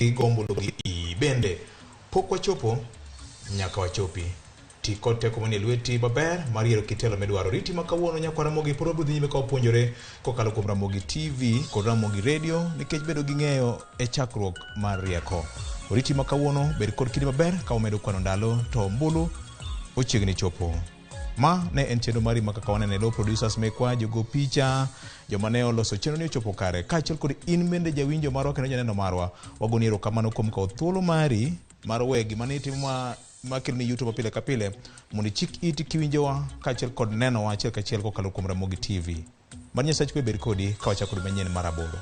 gombo logi bende pok wachopo nyaka wachopi ti kod teko manie lweti maber mar yiero kitelo midwaro. Riti ma kawuono nyaka Ramogi puro budhi nyime ka wapuonjore kokalo kuom Ramogi TV kod Ramogi Radio nikech bedo gi ng'eyo e chakruok mar rieko. Riti ma kawuono bed kod kidi maber ka umedo kwano ndalo to mbulu ochiegni chopo. Ma ne en chenro mari ma kaka wanene lo producers mekwa jogo picha joma ne oloso chenro ni ochopo kare kaachiel kod in bende jawinjo marwa kendo janeno marwa wagoni erokamano kuom kawo thuolo mari mar wegi mane itimo makilni YouTube pile ka pile mondo chik iti kiwinjowa kaachiel kod nenowa achiel kachiel kokalo kuom Ramogi TV. Mar Nyasach kwe bed kodi ka wachako manyien mar aboro.